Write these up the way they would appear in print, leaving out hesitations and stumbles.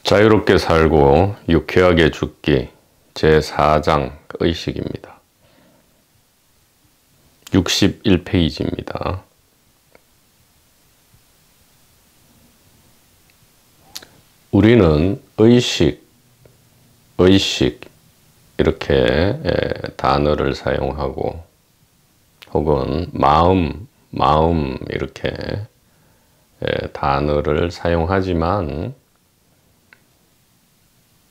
자유롭게 살고 유쾌하게 죽기 제4장 의식입니다. 61페이지입니다. 우리는 의식 이렇게 단어를 사용하고 혹은 마음 이렇게 단어를 사용하지만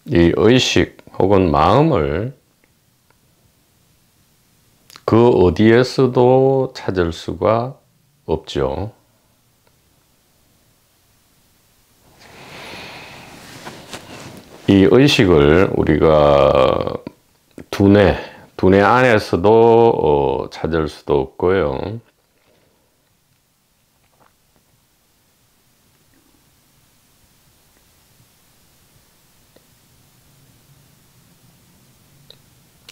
이 의식 혹은 마음을 그 어디에서도 찾을 수가 없죠. 이 의식을 우리가 두뇌 안에서도 찾을 수도 없고요.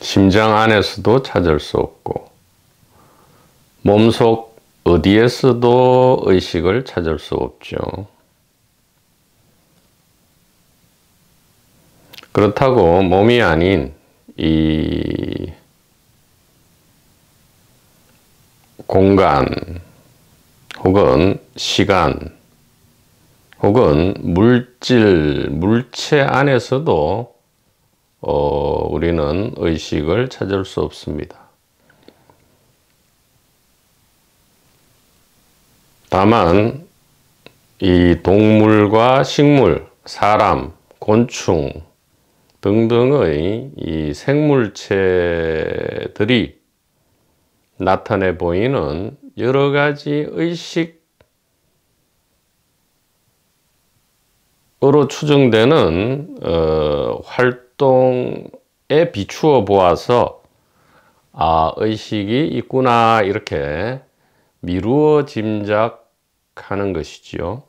심장 안에서도 찾을 수 없고 몸속 어디에서도 의식을 찾을 수 없죠. 그렇다고 몸이 아닌 이 공간 혹은 시간 혹은 물체 안에서도 우리는 의식을 찾을 수 없습니다. 다만 이 동물과 식물, 사람, 곤충 등등의 이 생물체들이 나타내 보이는 여러 가지 의식으로 추정되는 활동에 비추어 보아서 의식이 있구나 이렇게 미루어 짐작하는 것이지요.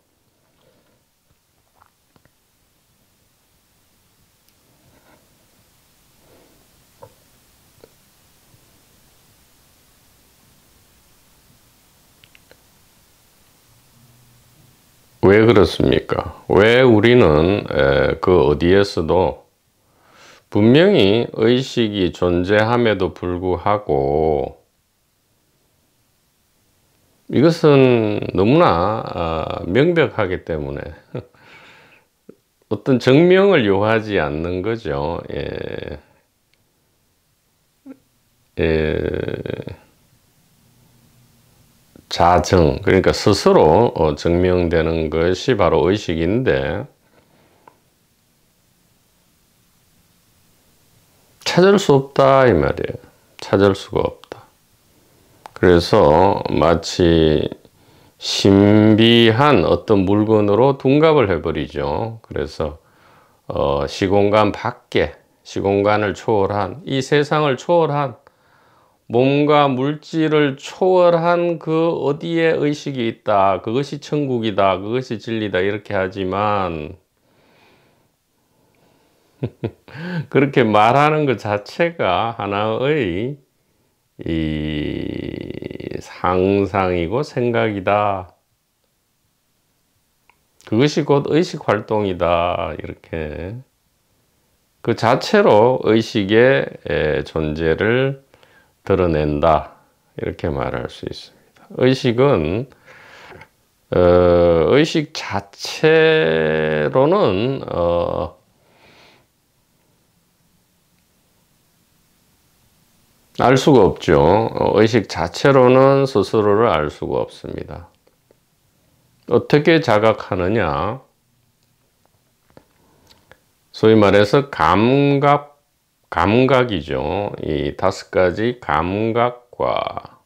왜 그렇습니까? 왜 우리는 그 어디에서도 분명히 의식이 존재함에도 불구하고 이것은 너무나 명백하기 때문에 어떤 증명을 요하지 않는 거죠. 자증, 그러니까 스스로 증명되는 것이 바로 의식인데 찾을 수 없다 이 말이에요. 찾을 수가 없다. 그래서 마치 신비한 어떤 물건으로 둔갑을 해버리죠. 그래서 시공간 밖에, 시공간을 초월한, 이 세상을 초월한, 몸과 물질을 초월한 그 어디에 의식이 있다, 그것이 천국이다, 그것이 진리다 이렇게 하지만 그렇게 말하는 것 자체가 하나의 이 상상이고 생각이다. 그것이 곧 의식 활동이다. 이렇게 그 자체로 의식의 존재를 드러낸다. 이렇게 말할 수 있습니다. 의식은 의식 자체로는 알 수가 없죠. 의식 자체로는 스스로를 알 수가 없습니다. 어떻게 자각하느냐? 소위 말해서 감각이죠. 이 5가지 감각과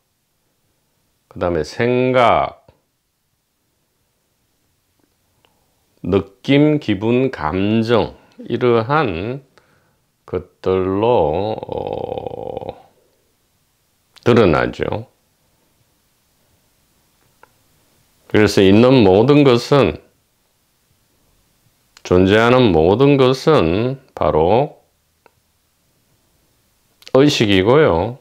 그 다음에 생각, 느낌, 기분, 감정 이러한 것들로 드러나죠. 그래서 있는 모든 것은, 존재하는 모든 것은 바로 의식이고요.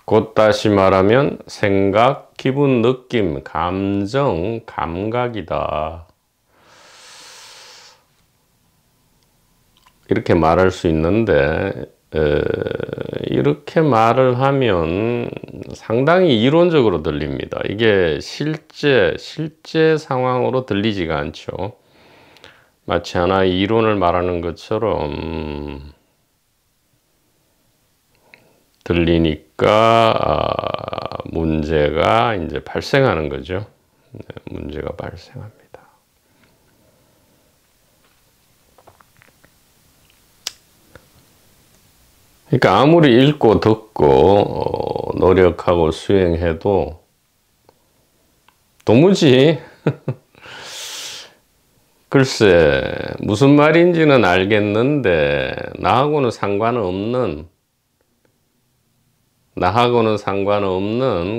곧 다시 말하면 생각, 기분, 느낌, 감정, 감각이다. 이렇게 말할 수 있는데 이렇게 말을 하면 상당히 이론적으로 들립니다. 이게 실제 상황으로 들리지가 않죠. 마치 하나의 이론을 말하는 것처럼 들리니까 문제가 이제 발생하는 거죠. 문제가 발생합니다. 그러니까 아무리 읽고 듣고 노력하고 수행해도 도무지 글쎄 무슨 말인지는 알겠는데 나하고는 상관없는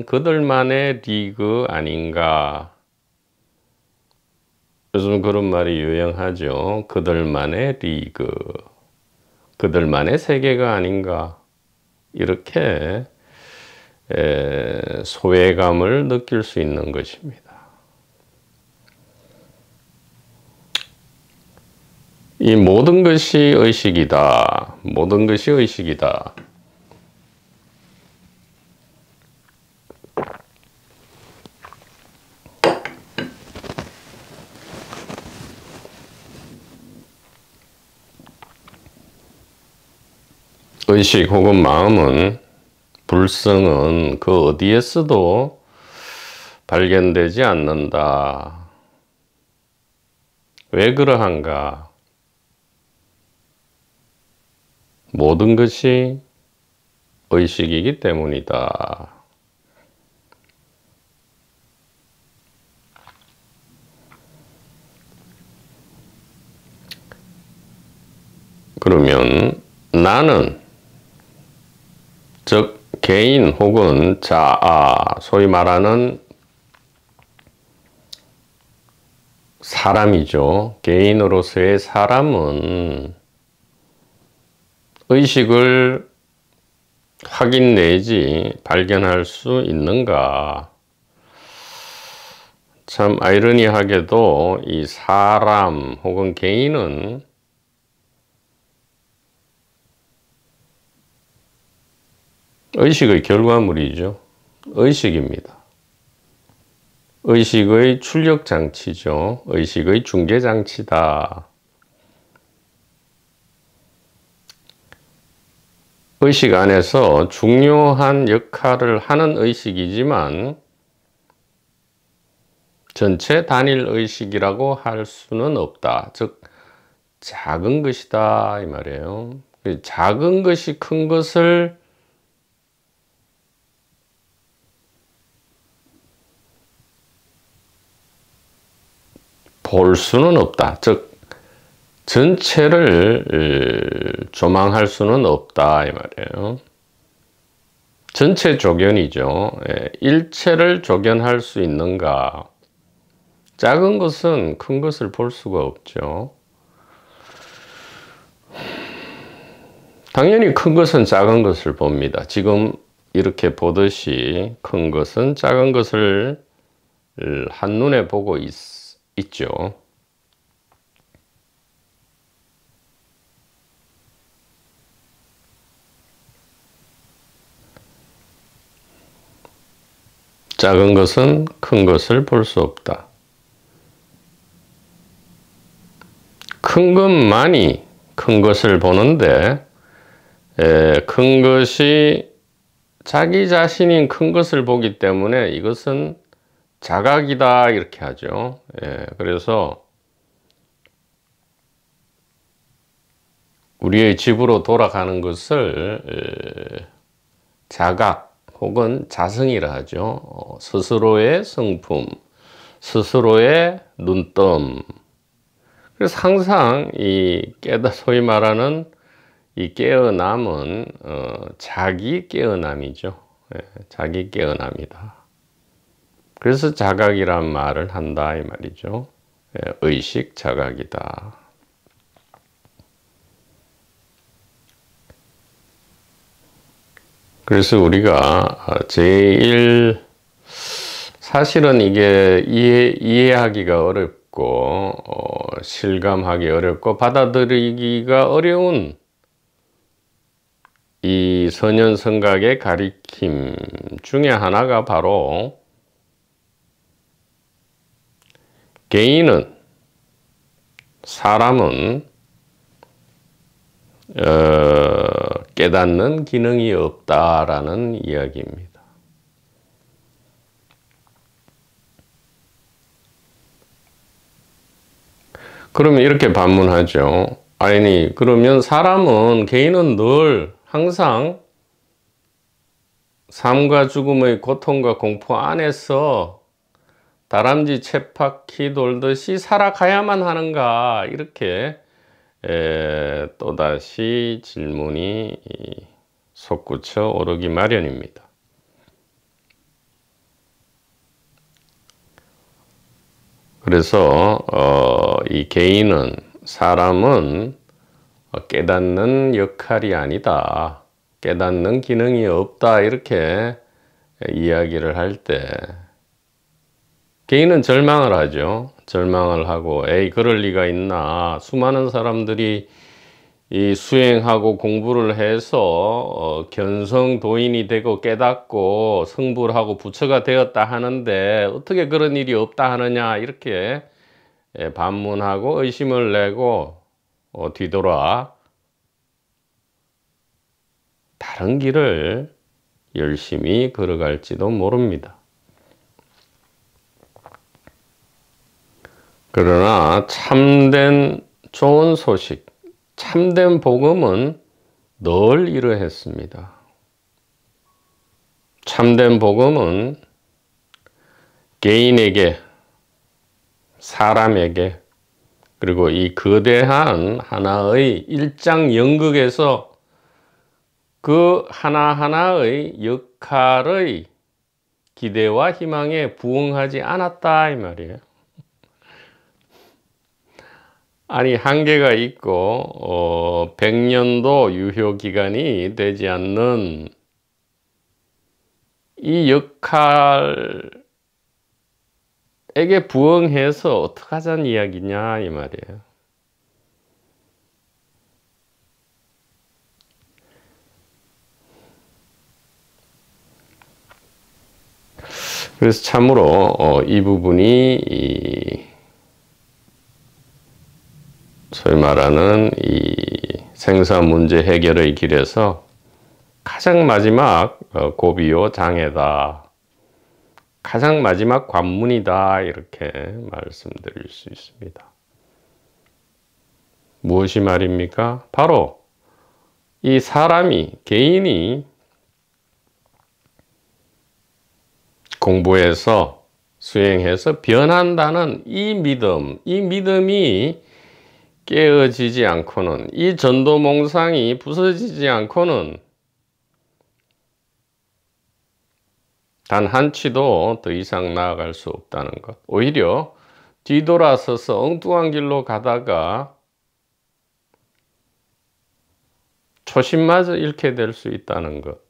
그들만의 리그 아닌가. 요즘 그런 말이 유행하죠. 그들만의 리그, 그들만의 세계가 아닌가. 이렇게 소외감을 느낄 수 있는 것입니다. 이 모든 것이 의식이다. 모든 것이 의식이다. 의식 혹은 마음은, 불성은 그 어디에서도 발견되지 않는다. 왜 그러한가? 모든 것이 의식이기 때문이다. 그러면 나는, 즉 개인 혹은 자아, 소위 말하는 사람이죠. 개인으로서의 사람은 의식을 확인 내지 발견할 수 있는가? 참 아이러니하게도 이 사람 혹은 개인은 의식의 결과물이죠. 의식입니다. 의식의 출력 장치죠. 의식의 중계 장치다. 의식 안에서 중요한 역할을 하는 의식이지만 전체 단일 의식이라고 할 수는 없다. 즉 작은 것이다 이 말이에요. 작은 것이 큰 것을 볼 수는 없다. 즉 전체를 조망할 수는 없다 이 말이에요. 전체 조견이죠. 일체를 조견할 수 있는가? 작은 것은 큰 것을 볼 수가 없죠. 당연히 큰 것은 작은 것을 봅니다. 지금 이렇게 보듯이 큰 것은 작은 것을 한눈에 보고 있죠. 작은 것은 큰 것을 볼 수 없다. 큰 것만이 큰 것을 보는데 큰 것이 자기 자신인 큰 것을 보기 때문에 이것은 자각이다 이렇게 하죠. 그래서 우리의 집으로 돌아가는 것을 자각 혹은 자성이라 하죠. 스스로의 성품, 스스로의 눈뜸. 그래서 항상 이 소위 말하는 이 깨어남은 자기 깨어남이죠. 자기 깨어남이다. 그래서 자각이란 말을 한다 이 말이죠. 의식 자각이다. 그래서 우리가 제일 사실은 이게 이해하기가 어렵고 실감하기 어렵고 받아들이기가 어려운 이 선현성각의 가리킴 중에 하나가 바로 개인은, 사람은 깨닫는 기능이 없다라는 이야기입니다. 그러면 이렇게 반문하죠. 아니, 그러면 사람은, 개인은 늘 항상 삶과 죽음의 고통과 공포 안에서 다람쥐 쳇바퀴 돌듯이 살아가야만 하는가, 이렇게 또다시 질문이 솟구쳐 오르기 마련입니다. 그래서 이 개인은, 사람은 깨닫는 역할이 아니다, 깨닫는 기능이 없다, 이렇게 이야기를 할 때 개인은 절망을 하죠. 절망을 하고, 에이, 그럴 리가 있나. 수많은 사람들이 이 수행하고 공부를 해서 견성도인이 되고 깨닫고 성불하고 부처가 되었다 하는데 어떻게 그런 일이 없다 하느냐, 이렇게 반문하고 의심을 내고 뒤돌아 다른 길을 열심히 걸어갈지도 모릅니다. 그러나 참된 좋은 소식, 참된 복음은 늘 이러했습니다. 참된 복음은 개인에게, 사람에게, 그리고 이 거대한 하나의 일장연극에서 그 하나하나의 역할의 기대와 희망에 부응하지 않았다, 이 말이에요. 아니, 한계가 있고 100년도 유효기간이 되지 않는 이 역할에게 부응해서 어떡하자는 이야기냐, 이 말이에요. 그래서 참으로 이 부분이 소위 말하는 이 생사 문제 해결의 길에서 가장 마지막 고비요 장애다, 가장 마지막 관문이다, 이렇게 말씀드릴 수 있습니다. 무엇이 말입니까? 바로 이 사람이, 개인이 공부해서 수행해서 변한다는 이 믿음, 이 믿음이 깨어지지 않고는, 이 전도몽상이 부서지지 않고는 단 한치도 더 이상 나아갈 수 없다는 것. 오히려 뒤돌아서서 엉뚱한 길로 가다가 초심마저 잃게 될 수 있다는 것.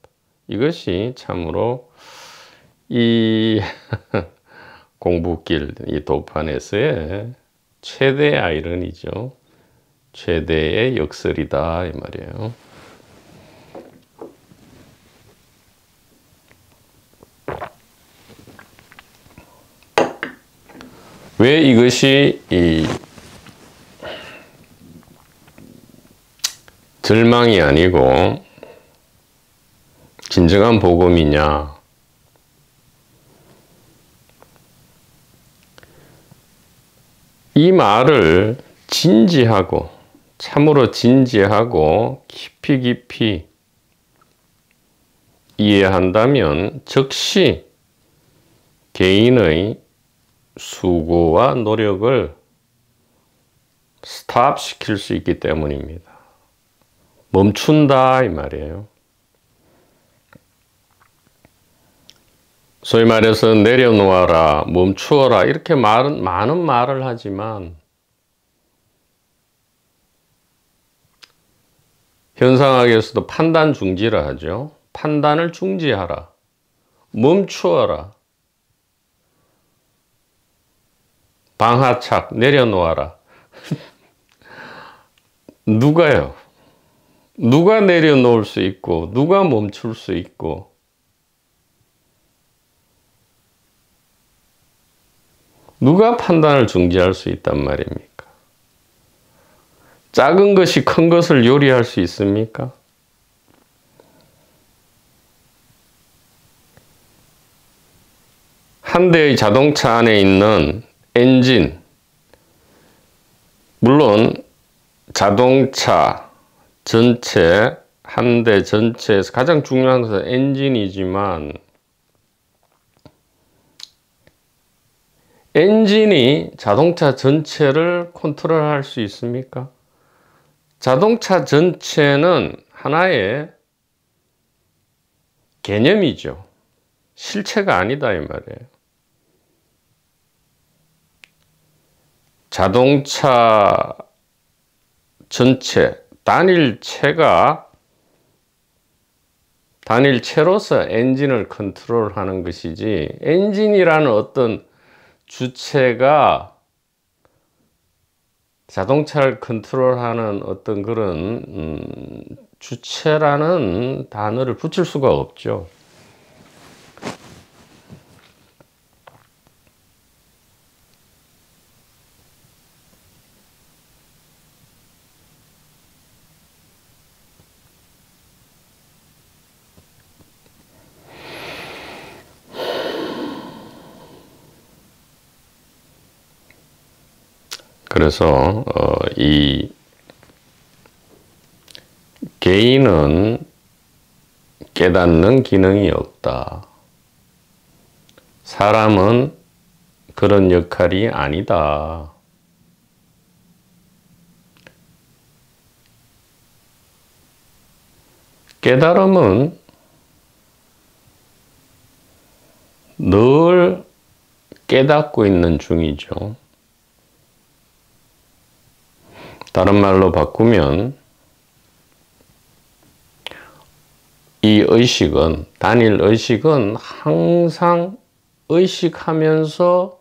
이것이 참으로 이 공부길, 이 도판에서의 최대 아이러니죠. 최대의 역설이다, 이 말이에요. 왜 이것이 이 절망이 아니고 진정한 복음이냐? 이 말을 진지하고, 참으로 진지하고 깊이 깊이 이해한다면 즉시 개인의 수고와 노력을 스탑시킬 수 있기 때문입니다. 멈춘다, 이 말이에요. 소위 말해서 내려놓아라, 멈추어라, 이렇게 많은 말을 하지만 현상학에서도 판단 중지를 하죠. 판단을 중지하라, 멈추어라. 방하착 내려놓아라. 누가요? 누가 내려놓을 수 있고 누가 멈출 수 있고 누가 판단을 중지할 수 있단 말입니까? 작은 것이 큰 것을 요리할 수 있습니까? 한 대의 자동차 안에 있는 엔진, 물론 자동차 전체, 한 대 전체에서 가장 중요한 것은 엔진이지만 엔진이 자동차 전체를 컨트롤할 수 있습니까? 자동차 전체는 하나의 개념이죠. 실체가 아니다 이 말이에요. 자동차 전체, 단일체로서 엔진을 컨트롤하는 것이지 엔진이라는 어떤 주체가 자동차를 컨트롤하는 어떤 그런 주체라는 단어를 붙일 수가 없죠. 그래서 이 개인은 깨닫는 기능이 없다. 사람은 그런 역할이 아니다. 깨달음은 늘 깨닫고 있는 중이죠. 다른 말로 바꾸면 이 의식은, 단일 의식은 항상 의식하면서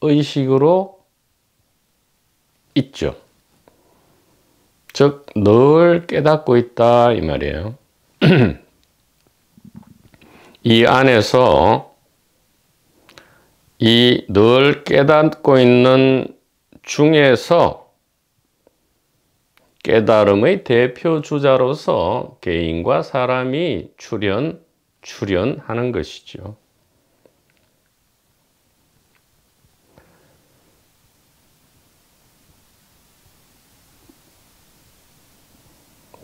의식으로 있죠. 즉, 늘 깨닫고 있다 이 말이에요. 이 안에서 이 늘 깨닫고 있는 중에서 깨달음의 대표 주자로서 개인과 사람이 출현하는 것이죠.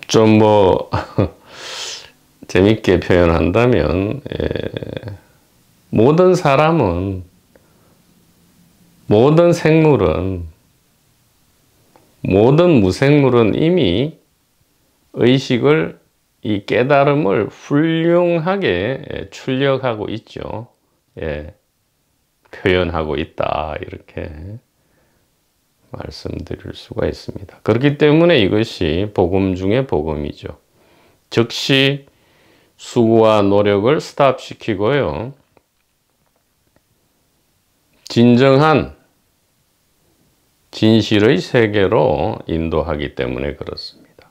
좀 재밌게 표현한다면 모든 사람은, 모든 생물은, 모든 무생물은 이미 의식을, 이 깨달음을 훌륭하게 출력하고 있죠. 표현하고 있다 이렇게 말씀드릴 수가 있습니다. 그렇기 때문에 이것이 복음 중의 복음이죠. 즉시 수고와 노력을 스탑시키고요. 진정한 진실의 세계로 인도하기 때문에 그렇습니다.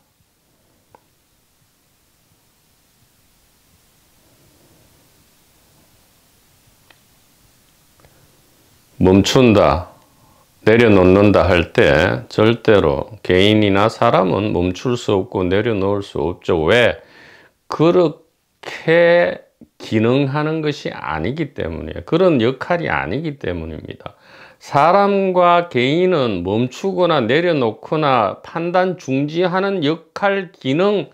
멈춘다, 내려놓는다 할 때 절대로 개인이나 사람은 멈출 수 없고 내려놓을 수 없죠. 왜? 그렇게 기능하는 것이 아니기 때문이에요. 그런 역할이 아니기 때문입니다. 사람과 개인은 멈추거나 내려놓거나 판단 중지하는 역할, 기능,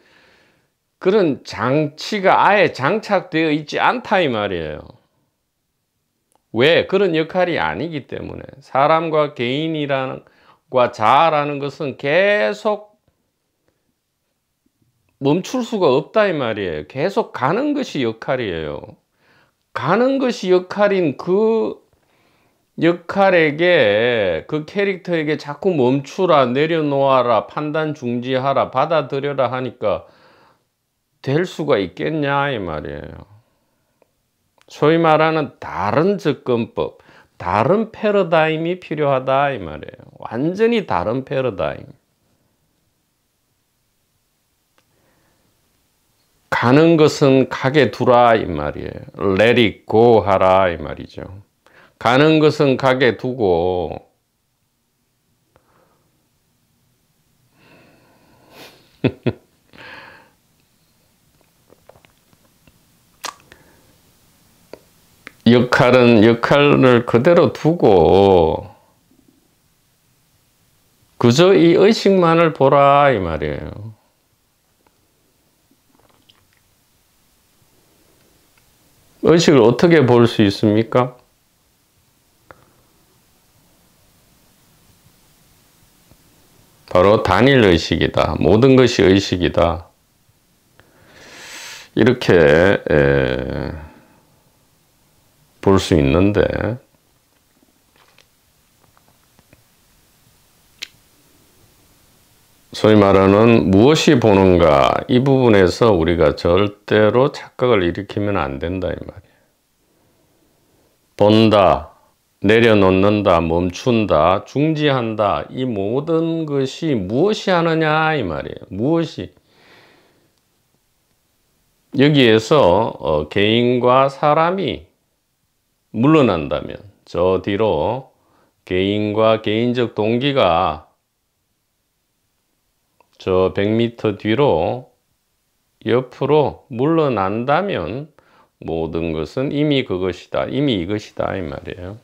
그런 장치가 아예 장착되어 있지 않다 이 말이에요. 왜? 그런 역할이 아니기 때문에. 사람과 개인이라는 과 자아라는 것은 계속 멈출 수가 없다 이 말이에요. 계속 가는 것이 역할이에요. 가는 것이 역할인 그 역할에게, 그 캐릭터에게 자꾸 멈추라, 내려놓아라, 판단 중지하라, 받아들여라 하니까 될 수가 있겠냐 이 말이에요. 소위 말하는 다른 접근법, 다른 패러다임이 필요하다 이 말이에요. 완전히 다른 패러다임. 가는 것은 가게 두라 이 말이에요. Let it go 하라 이 말이죠. 가는 것은 가게 두고 역할을 그대로 두고 그저 이 의식만을 보라 이 말이에요. 의식을 어떻게 볼 수 있습니까? 바로 단일 의식이다. 모든 것이 의식이다. 이렇게 볼 수 있는데 소위 말하는 무엇이 보는가 이 부분에서 우리가 절대로 착각을 일으키면 안 된다 이 말이에요. 본다, 내려놓는다, 멈춘다, 중지한다 이 모든 것이 무엇이 하느냐 이 말이에요. 무엇이 여기에서 개인과 사람이 물러난다면 저 뒤로 개인과 개인적 동기가 저 100m 뒤로 옆으로 물러난다면 모든 것은 이미 그것이다. 이미 이것이다 이 말이에요.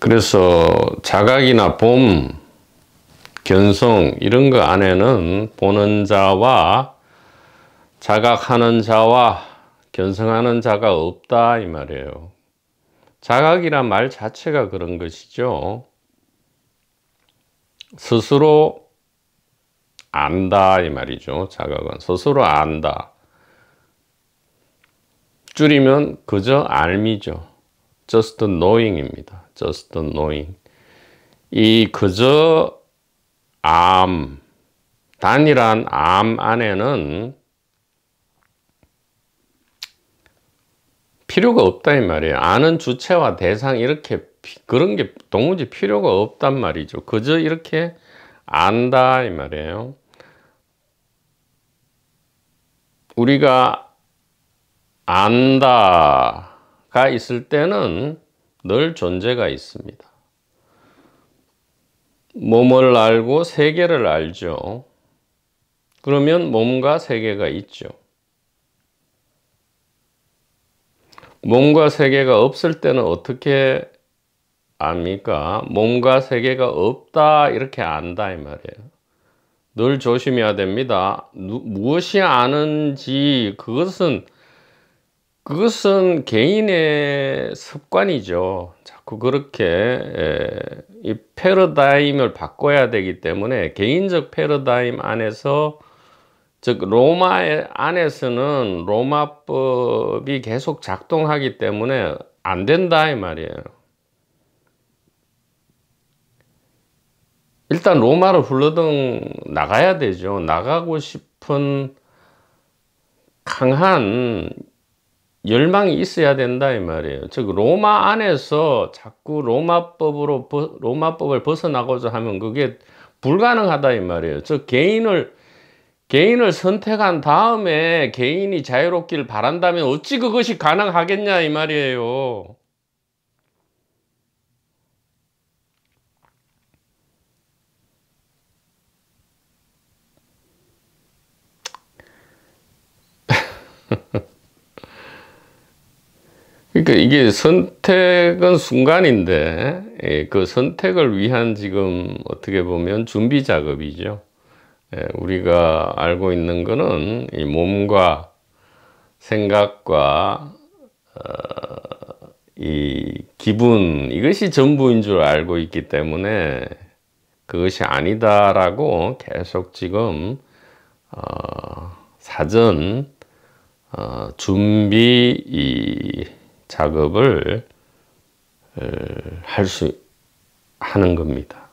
그래서 자각이나 봄, 견성 이런 거 안에는 보는 자와 자각하는 자와 견성하는 자가 없다 이 말이에요. 자각이란 말 자체가 그런 것이죠. 스스로 안다 이 말이죠. 자각은 스스로 안다. 줄이면 그저 알미죠. just knowing입니다. just knowing. 이 그저 암, 단일한 암 안에는 필요가 없다 이 말이에요. 아는 주체와 대상 이렇게 그런 게 도무지 필요가 없단 말이죠. 그저 이렇게 안다 이 말이에요. 우리가 안다가 있을 때는 늘 존재가 있습니다. 몸을 알고 세계를 알죠. 그러면 몸과 세계가 있죠. 몸과 세계가 없을 때는 어떻게 압니까? 몸과 세계가 없다 이렇게 안다 이 말이에요. 늘 조심해야 됩니다. 무엇이 아는지 그것은 개인의 습관이죠. 자꾸 그렇게 이 패러다임을 바꿔야 되기 때문에 개인적 패러다임 안에서 즉 로마 안에서는 로마법이 계속 작동하기 때문에 안 된다 이 말이에요. 일단 로마를 훌러덩 나가야 되죠. 나가고 싶은 강한 열망이 있어야 된다 이 말이에요. 즉 로마 안에서 자꾸 로마법을 벗어나고자 하면 그게 불가능하다 이 말이에요. 즉 개인을 선택한 다음에 개인이 자유롭기를 바란다면 어찌 그것이 가능하겠냐 이 말이에요. 그러니까 이게 선택은 순간인데 그 선택을 위한 지금 어떻게 보면 준비 작업이죠. 우리가 알고 있는 거는 이 몸과 생각과 이 기분 이것이 전부인 줄 알고 있기 때문에 그것이 아니다라고 계속 지금 사전 준비 작업을 하는 겁니다.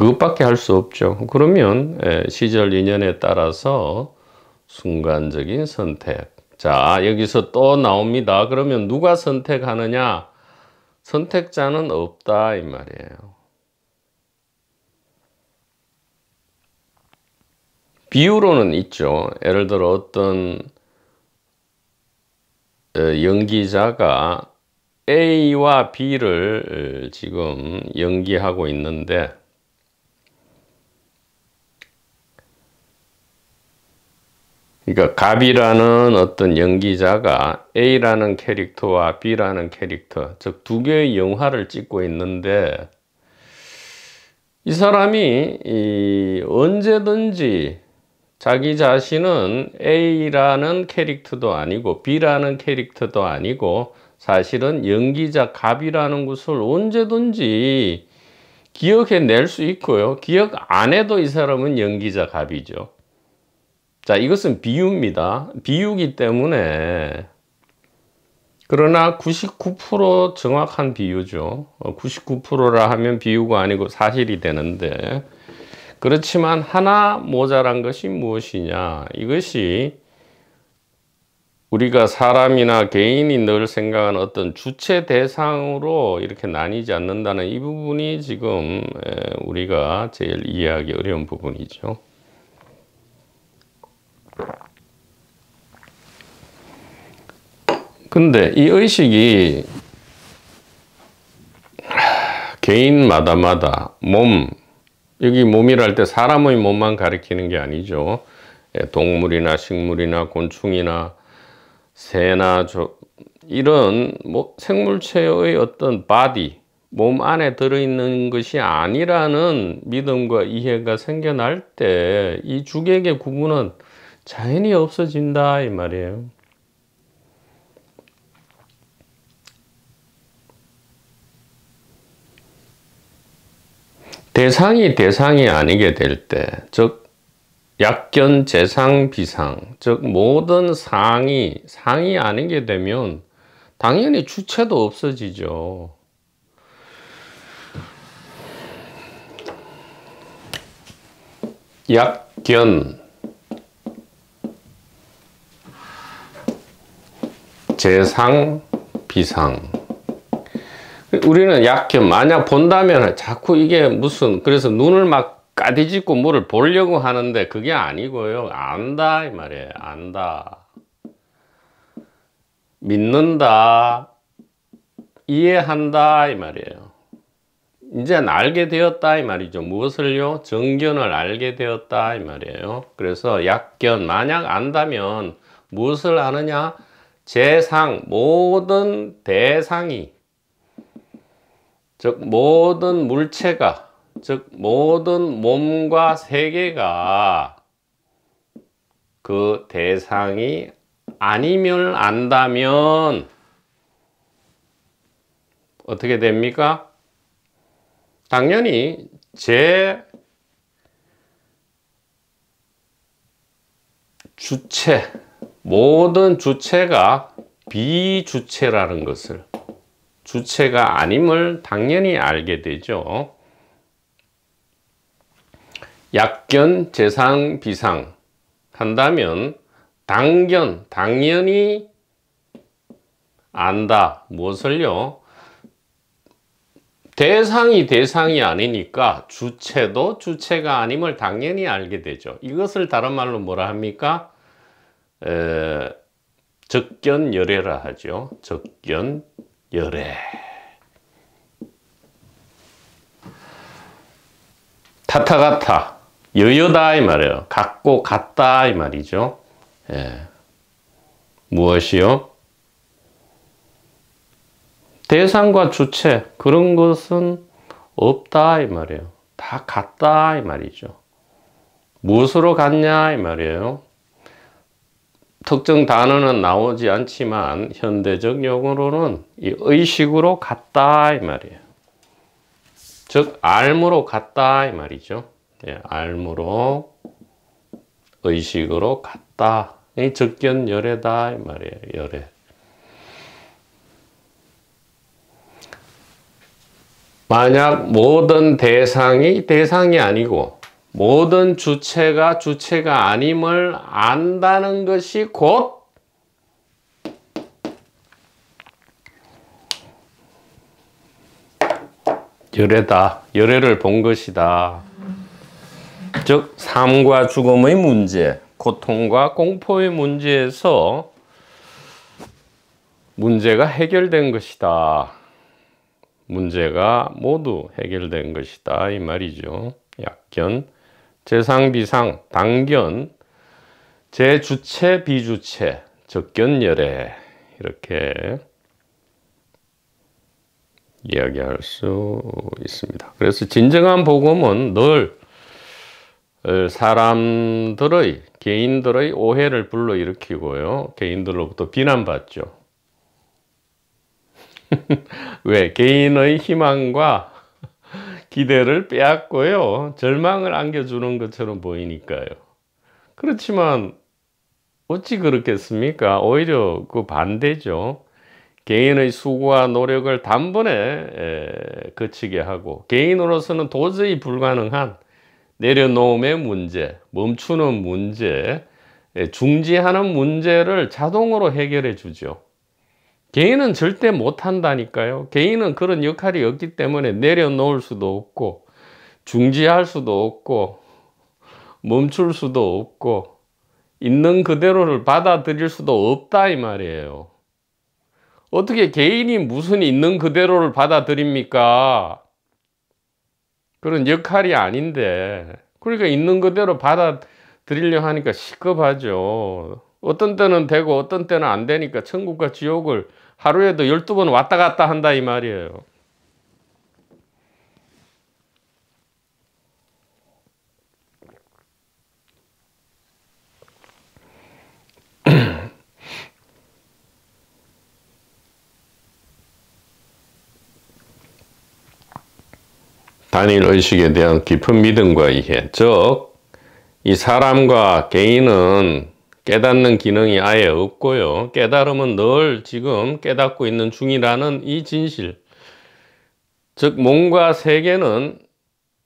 그것밖에 할 수 없죠. 그러면 시절 인연에 따라서 순간적인 선택. 자, 여기서 또 나옵니다. 그러면 누가 선택하느냐? 선택자는 없다 이 말이에요. 비유로는 있죠. 예를 들어 어떤 연기자가 A와 B를 지금 연기하고 있는데 그러니까 갑이라는 어떤 연기자가 A라는 캐릭터와 B라는 캐릭터, 즉 두 개의 영화를 찍고 있는데 이 사람이 언제든지 자기 자신은 A라는 캐릭터도 아니고 B라는 캐릭터도 아니고 사실은 연기자 갑이라는 것을 언제든지 기억해낼 수 있고요. 기억 안 해도 이 사람은 연기자 갑이죠. 자, 이것은 비유입니다. 비유기 때문에 그러나 99% 정확한 비유죠. 99%라 하면 비유가 아니고 사실이 되는데 그렇지만 하나 모자란 것이 무엇이냐? 이것이 우리가 사람이나 개인이 늘 생각하는 어떤 주체 대상으로 이렇게 나뉘지 않는다는 이 부분이 지금 우리가 제일 이해하기 어려운 부분이죠. 근데 이 의식이 개인마다 여기 몸이랄 때 사람의 몸만 가리키는 게 아니죠. 동물이나 식물이나 곤충이나 새나 이런 생물체의 어떤 바디, 몸 안에 들어있는 것이 아니라는 믿음과 이해가 생겨날 때 이 주객의 구분은 자연히 없어진다 이 말이에요. 대상이 아니게 될 때, 즉 약견, 재상, 비상, 즉 모든 상이 아니게 되면 당연히 주체도 없어지죠. 약견, 재상, 비상. 우리는 약견, 만약 본다면 자꾸 이게 그래서 눈을 막 까디짓고 뭐를 보려고 하는데 그게 아니고요. 안다 이 말이에요. 안다. 믿는다. 이해한다 이 말이에요. 이제 알게 되었다 이 말이죠. 무엇을요? 정견을 알게 되었다 이 말이에요. 그래서 약견, 만약 안다면 무엇을 아느냐? 재상, 모든 대상이, 즉 모든 물체가, 즉 모든 몸과 세계가 그 대상이 아니면 안다면 어떻게 됩니까? 당연히 제 주체, 모든 주체가 비주체라는 것을, 주체가 아님을 당연히 알게 되죠. 약견, 재상, 비상 한다면 당연히 안다. 무엇을요? 대상이 아니니까 주체도 주체가 아님을 당연히 알게 되죠. 이것을 다른 말로 뭐라 합니까? 적견열애라 하죠. 적견열애. 타타가타, 여여다 이 말이에요. 같고 같다 이 말이죠. 무엇이요? 대상과 주체, 그런 것은 없다 이 말이에요. 다 같다 이 말이죠. 무엇으로 같냐 이 말이에요. 특정 단어는 나오지 않지만 현대적 용어로는 이 의식으로 같다 이 말이에요. 즉 알무로 같다 이 말이죠. 알무로, 의식으로 같다. 이 적견열애다 이 말이에요. 열애. 만약 모든 대상이 아니고 모든 주체가 아님을 안다는 것이 곧 열애다. 열애를 본 것이다. 즉 삶과 죽음의 문제, 고통과 공포의 문제에서 문제가 해결된 것이다. 문제가 모두 해결된 것이다 이 말이죠. 약견, 재상, 비상, 당견, 재주체, 비주체, 적견, 열애 이렇게 이야기할 수 있습니다. 그래서 진정한 복음은 늘 사람들의, 개인들의 오해를 불러일으키고요. 개인들로부터 비난받죠. 왜? 개인의 희망과 기대를 빼앗고요. 절망을 안겨주는 것처럼 보이니까요. 그렇지만 어찌 그렇겠습니까? 오히려 그 반대죠. 개인의 수고와 노력을 단번에 그치게 하고 개인으로서는 도저히 불가능한 내려놓음의 문제, 멈추는 문제, 중지하는 문제를 자동으로 해결해 주죠. 개인은 절대 못한다니까요. 개인은 그런 역할이 없기 때문에 내려놓을 수도 없고 중지할 수도 없고 멈출 수도 없고 있는 그대로를 받아들일 수도 없다 이 말이에요. 어떻게 개인이 무슨 있는 그대로를 받아들입니까? 그런 역할이 아닌데. 그러니까 있는 그대로 받아들이려 하니까 시급하죠. 어떤 때는 되고 어떤 때는 안 되니까 천국과 지옥을 하루에도 12번 왔다 갔다 한다 이 말이에요. 단일의식에 대한 깊은 믿음과 이해, 즉 이 사람과 개인은 깨닫는 기능이 아예 없고요. 깨달음은 늘 지금 깨닫고 있는 중이라는 이 진실, 즉 몸과 세계는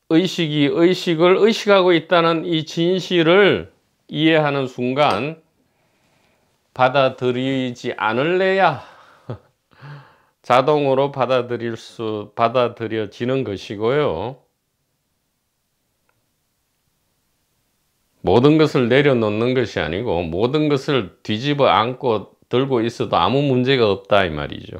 의식이 의식을 의식하고 있다는 이 진실을 이해하는 순간 받아들이지 않을래야 자동으로 받아들여지는 것이고요. 모든 것을 내려놓는 것이 아니고 모든 것을 뒤집어 안고 들고 있어도 아무 문제가 없다 이 말이죠.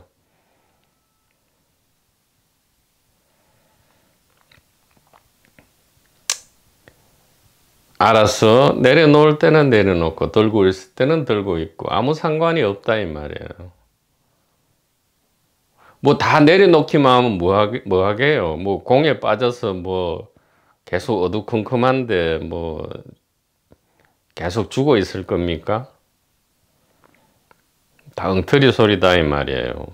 알아서 내려놓을 때는 내려놓고 들고 있을 때는 들고 있고 아무 상관이 없다 이 말이에요. 뭐 다 내려놓기만 하면 뭐 하게요. 뭐 공에 빠져서 뭐 계속 어두컴컴한데 뭐 계속 죽어 있을 겁니까? 다 엉터리 소리다 이 말이에요.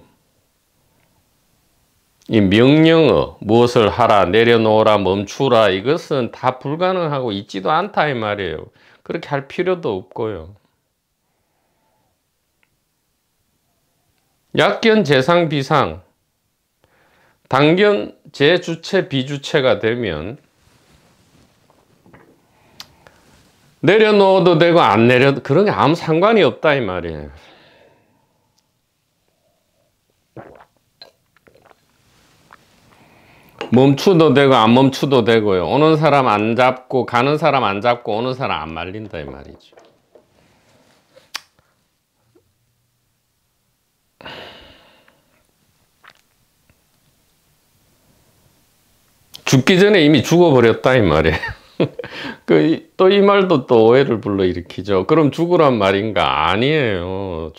이 명령어, 무엇을 하라, 내려놓으라, 멈추라, 이것은 다 불가능하고 있지도 않다 이 말이에요. 그렇게 할 필요도 없고요. 약견, 재상, 비상, 당견, 재주체, 비주체가 되면 내려놓아도 되고 안 내려도 그런 게 아무 상관이 없다 이 말이에요. 멈추도 되고 안 멈추도 되고요. 오는 사람 안 잡고 가는 사람 안 잡고 오는 사람 안 말린다 이 말이죠. 죽기 전에 이미 죽어버렸다 이 말이에요. 또 이 말도 또 오해를 불러일으키죠. 그럼 죽으란 말인가? 아니에요.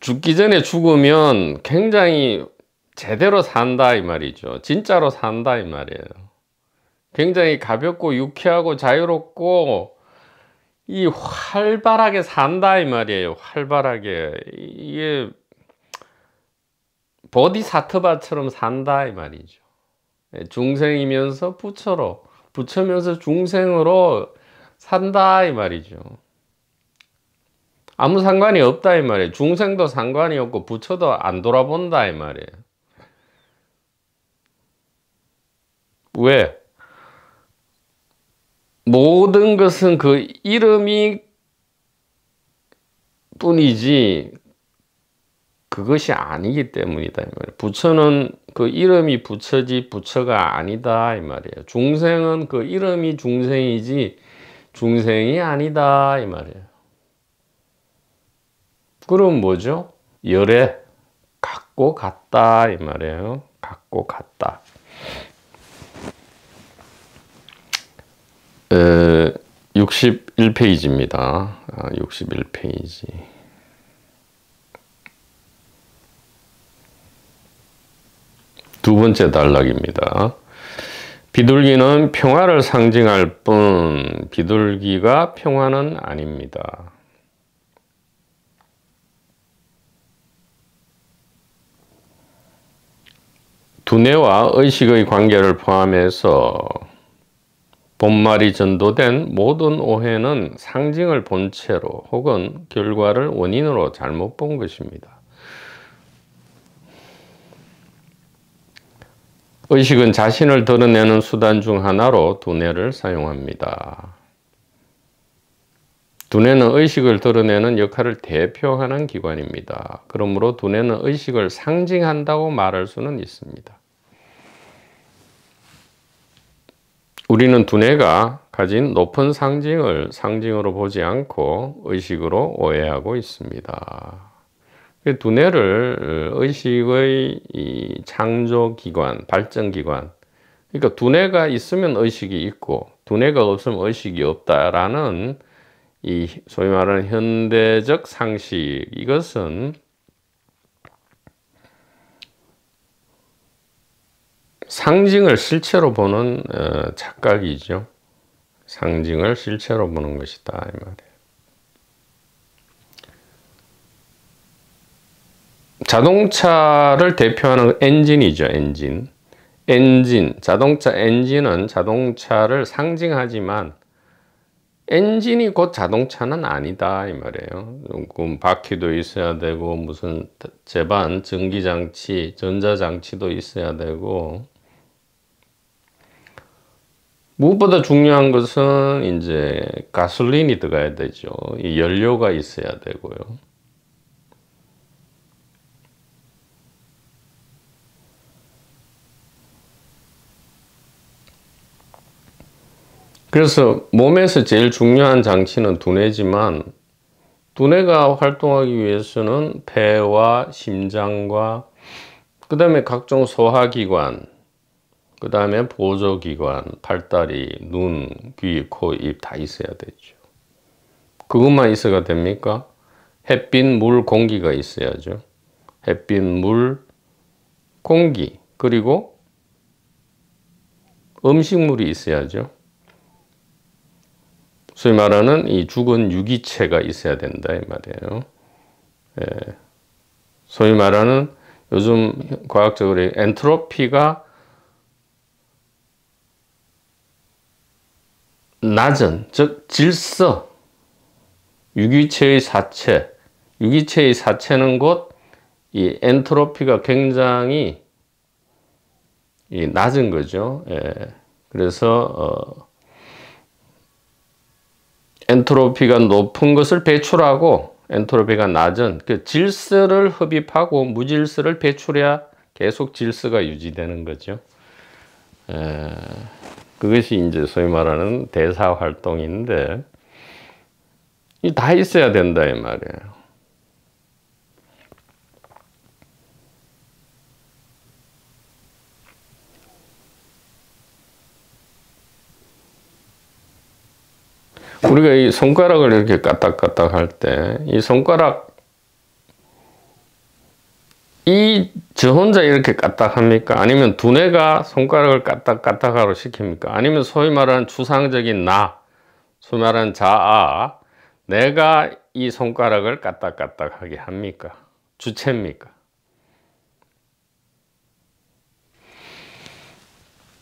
죽기 전에 죽으면 굉장히 제대로 산다 이 말이죠. 진짜로 산다 이 말이에요. 굉장히 가볍고 유쾌하고 자유롭고 이 활발하게 산다 이 말이에요. 활발하게. 이게 보디사트바처럼 산다 이 말이죠. 중생이면서 부처면서 중생으로 산다 이 말이죠. 아무 상관이 없다 이 말이에요. 중생도 상관이 없고 부처도 안 돌아본다 이 말이에요. 왜? 모든 것은 그 이름이 뿐이지 그것이 아니기 때문이다 이 말이에요. 부처는 그 이름이 부처지 부처가 아니다 이 말이에요. 중생은 그 이름이 중생이지 중생이 아니다 이 말이에요. 그럼 뭐죠? 열애 같고 같다 이 말이에요. 같고 같다. 61페이지입니다. 61페이지. 두 번째 단락입니다. 비둘기는 평화를 상징할 뿐 비둘기가 평화는 아닙니다. 두뇌와 의식의 관계를 포함해서 본말이 전도된 모든 오해는 상징을 본체로 혹은 결과를 원인으로 잘못 본 것입니다. 의식은 자신을 드러내는 수단 중 하나로 두뇌를 사용합니다. 두뇌는 의식을 드러내는 역할을 대표하는 기관입니다. 그러므로 두뇌는 의식을 상징한다고 말할 수는 있습니다. 우리는 두뇌가 가진 높은 상징을 상징으로 보지 않고 의식으로 오해하고 있습니다. 두뇌를 의식의 창조기관, 발전기관, 그러니까 두뇌가 있으면 의식이 있고 두뇌가 없으면 의식이 없다라는 이 소위 말하는 현대적 상식, 이것은 상징을 실체로 보는 착각이죠. 상징을 실체로 보는 것이다 이 말이에요. 자동차를 대표하는 엔진이죠. 엔진, 자동차 엔진은 자동차를 상징하지만 엔진이 곧 자동차는 아니다 이 말이에요. 바퀴도 있어야 되고 무슨 제반, 전기장치, 전자장치도 있어야 되고 무엇보다 중요한 것은 이제 가솔린이 들어가야 되죠. 이 연료가 있어야 되고요. 그래서 몸에서 제일 중요한 장치는 두뇌지만 두뇌가 활동하기 위해서는 폐와 심장과 그 다음에 각종 소화기관, 그 다음에 보조기관, 팔다리, 눈, 귀, 코, 입 다 있어야 되죠. 그것만 있어가 됩니까? 햇빛, 물, 공기가 있어야죠. 햇빛, 물, 공기, 그리고 음식물이 있어야죠. 소위 말하는 이 죽은 유기체가 있어야 된다 이 말이에요. 예. 소위 말하는 요즘 과학적으로 엔트로피가 낮은, 즉 질서, 유기체의 사체, 유기체의 사체는 곧 이 엔트로피가 굉장히 낮은 거죠. 예. 그래서 엔트로피가 높은 것을 배출하고 엔트로피가 낮은 그 질서를 흡입하고 무질서를 배출해야 계속 질서가 유지되는 거죠. 그것이 이제 소위 말하는 대사 활동인데 이 다 있어야 된다 이 말이에요. 우리가 이 손가락을 이렇게 까딱까딱 할 때 이 손가락 저 혼자 이렇게 까딱합니까? 아니면 두뇌가 손가락을 까딱까딱하러 시킵니까? 아니면 소위 말하는 추상적인 소위 말하는 자아, 내가 이 손가락을 까딱까딱하게 합니까? 주체입니까?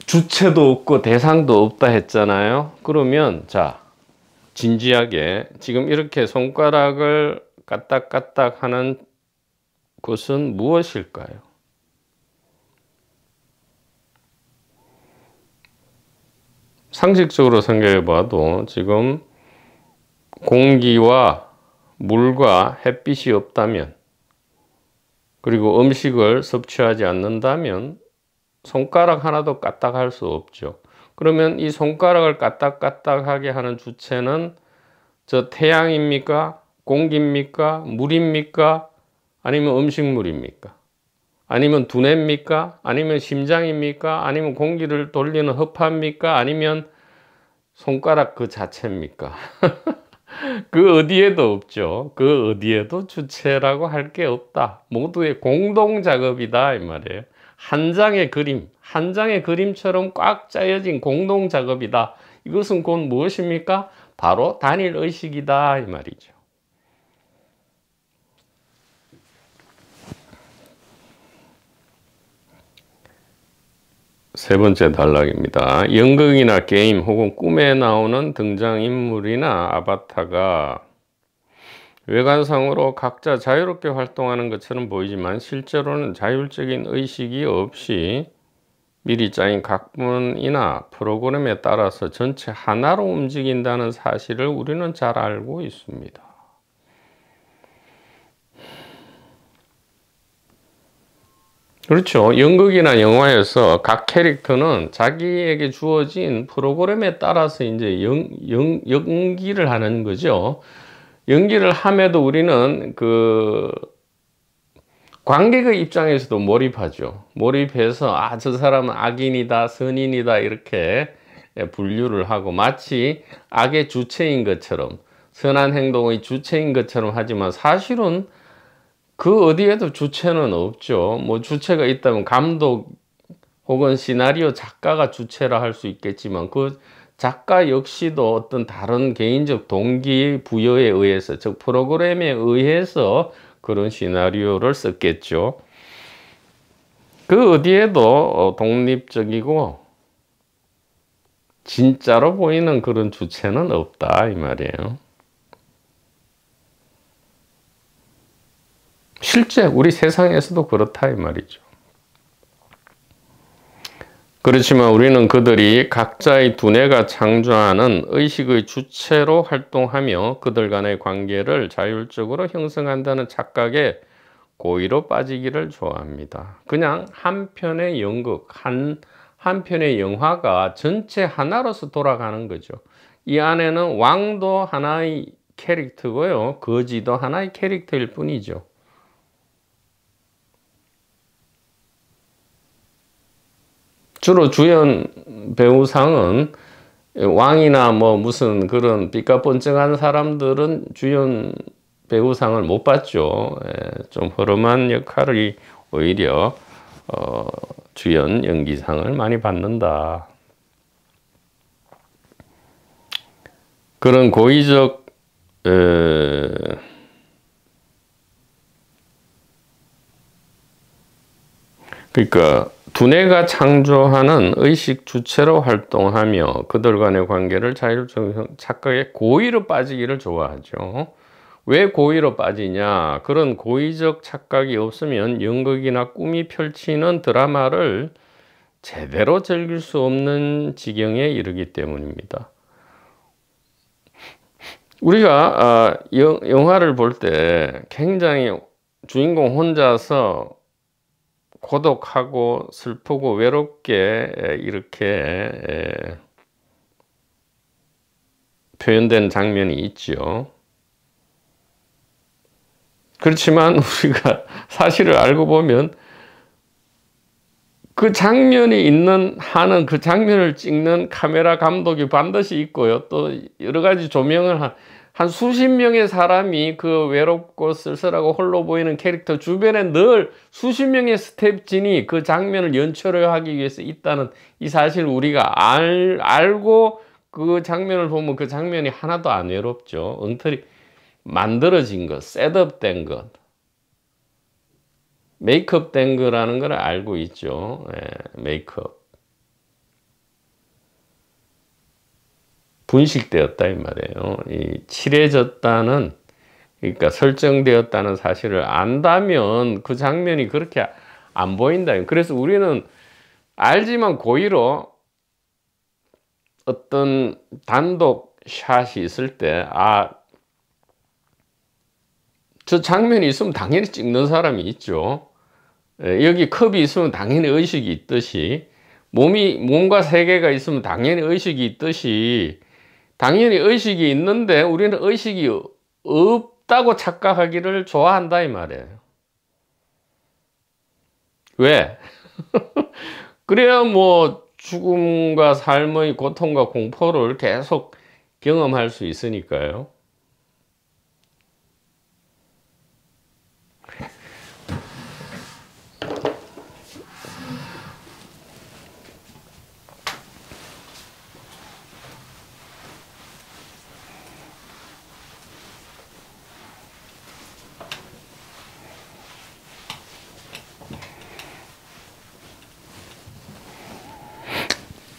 주체도 없고 대상도 없다 했잖아요. 그러면 자, 진지하게 지금 이렇게 손가락을 까딱까딱 하는 것은 무엇일까요? 상식적으로 생각해 봐도 지금 공기와 물과 햇빛이 없다면, 그리고 음식을 섭취하지 않는다면 손가락 하나도 까딱할 수 없죠. 그러면 이 손가락을 까딱까딱하게 하는 주체는 저 태양입니까? 공기입니까? 물입니까? 아니면 음식물입니까? 아니면 두뇌입니까? 아니면 심장입니까? 아니면 공기를 돌리는 허파입니까? 아니면 손가락 그 자체입니까? 그 어디에도 없죠. 그 어디에도 주체라고 할 게 없다. 모두의 공동 작업이다 이 말이에요. 한 장의 그림, 한 장의 그림처럼 꽉 짜여진 공동 작업이다. 이것은 곧 무엇입니까? 바로 단일 의식이다 이 말이죠. 세 번째 단락입니다. 연극이나 게임 혹은 꿈에 나오는 등장인물이나 아바타가 외관상으로 각자 자유롭게 활동하는 것처럼 보이지만 실제로는 자율적인 의식이 없이 미리 짜인 각본이나 프로그램에 따라서 전체 하나로 움직인다는 사실을 우리는 잘 알고 있습니다. 그렇죠. 연극이나 영화에서 각 캐릭터는 자기에게 주어진 프로그램에 따라서 이제 연기를 하는 거죠. 연기를 함에도 우리는 그 관객의 입장에서도 몰입하죠. 몰입해서 아, 저 사람은 악인이다, 선인이다 이렇게 분류를 하고 마치 악의 주체인 것처럼, 선한 행동의 주체인 것처럼 하지만 사실은 그 어디에도 주체는 없죠. 뭐 주체가 있다면 감독 혹은 시나리오 작가가 주체라 할 수 있겠지만 그 작가 역시도 어떤 다른 개인적 동기 부여에 의해서, 즉 프로그램에 의해서 그런 시나리오를 썼겠죠. 그 어디에도 독립적이고 진짜로 보이는 그런 주체는 없다 이 말이에요. 실제 우리 세상에서도 그렇다 이 말이죠. 그렇지만 우리는 그들이 각자의 두뇌가 창조하는 의식의 주체로 활동하며 그들 간의 관계를 자율적으로 형성한다는 착각에 고의로 빠지기를 좋아합니다. 그냥 한 편의 연극, 한 편의 영화가 전체 하나로서 돌아가는 거죠. 이 안에는 왕도 하나의 캐릭터고요, 거지도 하나의 캐릭터일 뿐이죠. 주로 주연 배우상은 왕이나 뭐 무슨 그런 삐까뻔쩍한 사람들은 주연 배우상을 못 받죠. 좀 허름한 역할이 오히려 주연 연기상을 많이 받는다. 그런 고의적 그러니까 두뇌가 창조하는 의식 주체로 활동하며 그들 간의 관계를 자율적 착각에 고의로 빠지기를 좋아하죠. 왜 고의로 빠지냐? 그런 고의적 착각이 없으면 연극이나 꿈이 펼치는 드라마를 제대로 즐길 수 없는 지경에 이르기 때문입니다. 우리가 영화를 볼 때 굉장히 주인공 혼자서 고독하고 슬프고 외롭게 이렇게 표현된 장면이 있죠. 그렇지만 우리가 사실을 알고 보면 그 장면이 하는 그 장면을 찍는 카메라 감독이 반드시 있고요. 또 여러 가지 조명을 한 수십 명의 사람이 그 외롭고 쓸쓸하고 홀로 보이는 캐릭터 주변에 늘 수십 명의 스태프진이 그 장면을 연출을 하기 위해서 있다는 이 사실 우리가 알고 그 장면을 보면 그 장면이 하나도 안 외롭죠. 엉터리 만들어진 것, 셋업된 것, 메이크업 된 거라는 걸 알고 있죠. 메이크업. 분식되었다 이 말이에요. 이 칠해졌다는, 그러니까 설정되었다는 사실을 안다면 그 장면이 그렇게 안 보인다. 그래서 우리는 알지만 고의로 어떤 단독 샷이 있을 때, 아, 저 장면이 있으면 당연히 찍는 사람이 있죠. 여기 컵이 있으면 당연히 의식이 있듯이, 몸과 세계가 있으면 당연히 의식이 있듯이, 당연히 의식이 있는데 우리는 의식이 없다고 착각하기를 좋아한다 이 말이에요. 왜? 그래야 뭐 죽음과 삶의 고통과 공포를 계속 경험할 수 있으니까요.